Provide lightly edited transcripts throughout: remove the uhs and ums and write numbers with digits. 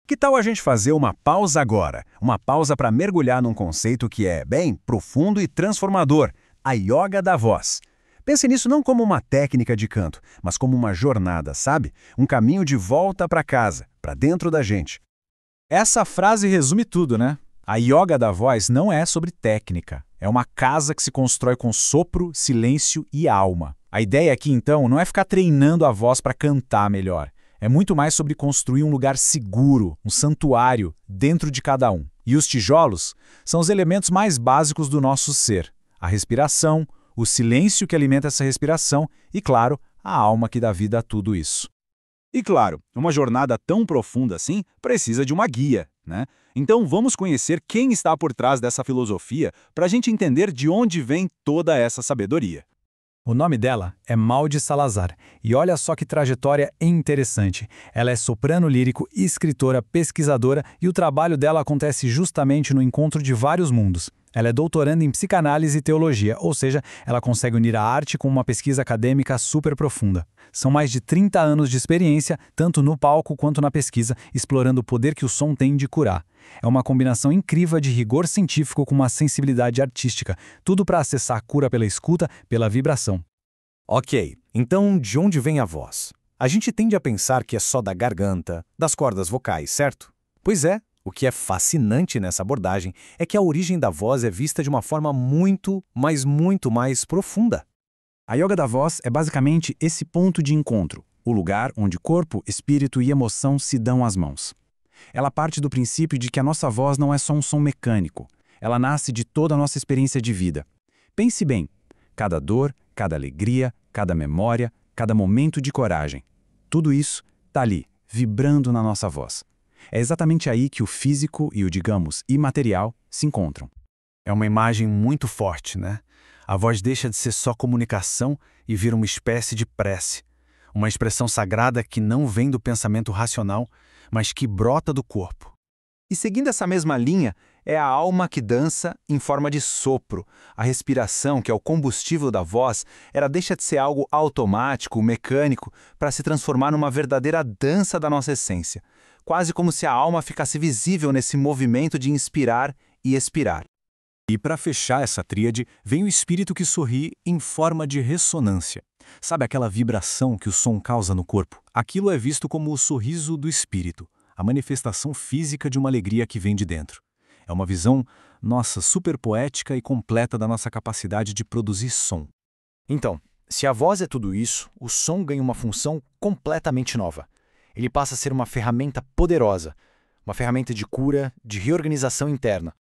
Que tal a gente fazer uma pausa agora? Uma pausa para mergulhar num conceito que é, bem, profundo e transformador, a yoga da voz. Pense nisso não como uma técnica de canto, mas como uma jornada, sabe? Um caminho de volta para casa, para dentro da gente. Essa frase resume tudo, né? A yoga da voz não é sobre técnica. É uma casa que se constrói com sopro, silêncio e alma. A ideia aqui, então, não é ficar treinando a voz para cantar melhor. É muito mais sobre construir um lugar seguro, um santuário, dentro de cada um. E os tijolos são os elementos mais básicos do nosso ser. A respiração, o silêncio que alimenta essa respiração e, claro, a alma que dá vida a tudo isso. E claro, uma jornada tão profunda assim precisa de uma guia, né? Então vamos conhecer quem está por trás dessa filosofia para a gente entender de onde vem toda essa sabedoria. O nome dela é Maldi Salazar, e olha só que trajetória interessante. Ela é soprano lírico, escritora, pesquisadora, e o trabalho dela acontece justamente no encontro de vários mundos. Ela é doutoranda em psicanálise e teologia, ou seja, ela consegue unir a arte com uma pesquisa acadêmica super profunda. São mais de 30 anos de experiência, tanto no palco quanto na pesquisa, explorando o poder que o som tem de curar. É uma combinação incrível de rigor científico com uma sensibilidade artística, tudo para acessar a cura pela escuta, pela vibração. Ok, então de onde vem a voz? A gente tende a pensar que é só da garganta, das cordas vocais, certo? Pois é, o que é fascinante nessa abordagem é que a origem da voz é vista de uma forma muito, mas muito mais profunda. A yoga da voz é basicamente esse ponto de encontro, o lugar onde corpo, espírito e emoção se dão as mãos. Ela parte do princípio de que a nossa voz não é só um som mecânico, ela nasce de toda a nossa experiência de vida. Pense bem, cada dor, cada alegria, cada memória, cada momento de coragem. Tudo isso está ali, vibrando na nossa voz. É exatamente aí que o físico e o, digamos, imaterial se encontram. É uma imagem muito forte, né? A voz deixa de ser só comunicação e vira uma espécie de prece. Uma expressão sagrada que não vem do pensamento racional, mas que brota do corpo. E seguindo essa mesma linha, é a alma que dança em forma de sopro. A respiração, que é o combustível da voz, ela deixa de ser algo automático, mecânico, para se transformar numa verdadeira dança da nossa essência. Quase como se a alma ficasse visível nesse movimento de inspirar e expirar. E para fechar essa tríade, vem o espírito que sorri em forma de ressonância. Sabe aquela vibração que o som causa no corpo? Aquilo é visto como o sorriso do espírito, a manifestação física de uma alegria que vem de dentro. É uma visão, nossa, super poética e completa da nossa capacidade de produzir som. Então, se a voz é tudo isso, o som ganha uma função completamente nova. Ele passa a ser uma ferramenta poderosa, uma ferramenta de cura, de reorganização interna.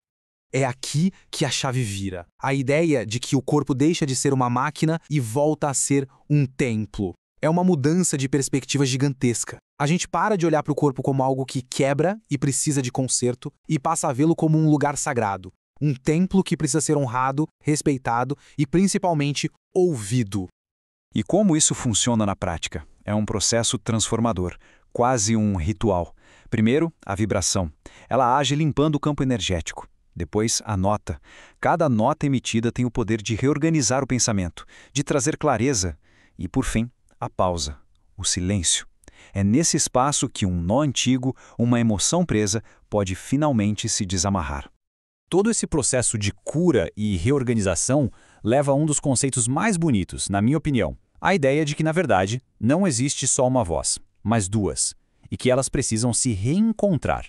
É aqui que a chave vira. A ideia de que o corpo deixa de ser uma máquina e volta a ser um templo. É uma mudança de perspectiva gigantesca. A gente para de olhar para o corpo como algo que quebra e precisa de conserto e passa a vê-lo como um lugar sagrado. Um templo que precisa ser honrado, respeitado e, principalmente, ouvido. E como isso funciona na prática? É um processo transformador, quase um ritual. Primeiro, a vibração. Ela age limpando o campo energético. Depois, a nota. Cada nota emitida tem o poder de reorganizar o pensamento, de trazer clareza. E, por fim, a pausa, o silêncio. É nesse espaço que um nó antigo, uma emoção presa, pode finalmente se desamarrar. Todo esse processo de cura e reorganização leva a um dos conceitos mais bonitos, na minha opinião. A ideia de que, na verdade, não existe só uma voz, mas duas, e que elas precisam se reencontrar.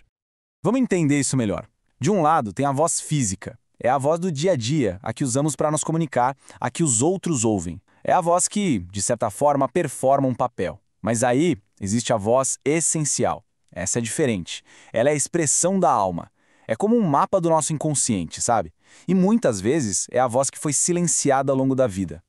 Vamos entender isso melhor. De um lado, tem a voz física. É a voz do dia a dia, a que usamos para nos comunicar, a que os outros ouvem. É a voz que, de certa forma, performa um papel. Mas aí existe a voz essencial. Essa é diferente. Ela é a expressão da alma. É como um mapa do nosso inconsciente, sabe? E muitas vezes é a voz que foi silenciada ao longo da vida.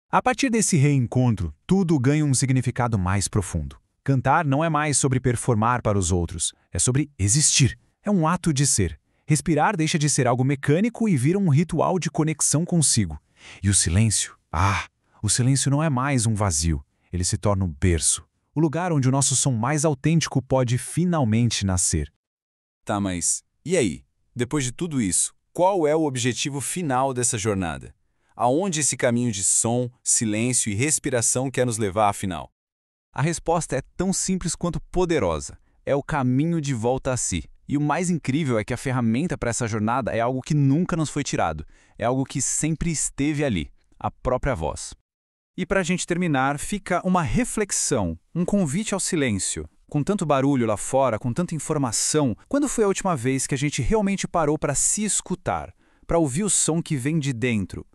A partir desse reencontro, tudo ganha um significado mais profundo. Cantar não é mais sobre performar para os outros, é sobre existir. É um ato de ser. Respirar deixa de ser algo mecânico e vira um ritual de conexão consigo. E o silêncio? O silêncio não é mais um vazio. Ele se torna um berço. O lugar onde o nosso som mais autêntico pode finalmente nascer. Tá, mas e aí? Depois de tudo isso, qual é o objetivo final dessa jornada? Aonde esse caminho de som, silêncio e respiração quer nos levar afinal? A resposta é tão simples quanto poderosa. é o caminho de volta a si. E o mais incrível é que a ferramenta para essa jornada é algo que nunca nos foi tirado. É algo que sempre esteve ali, a própria voz. E para a gente terminar, fica uma reflexão, um convite ao silêncio. Com tanto barulho lá fora, com tanta informação, quando foi a última vez que a gente realmente parou para se escutar, para ouvir o som que vem de dentro?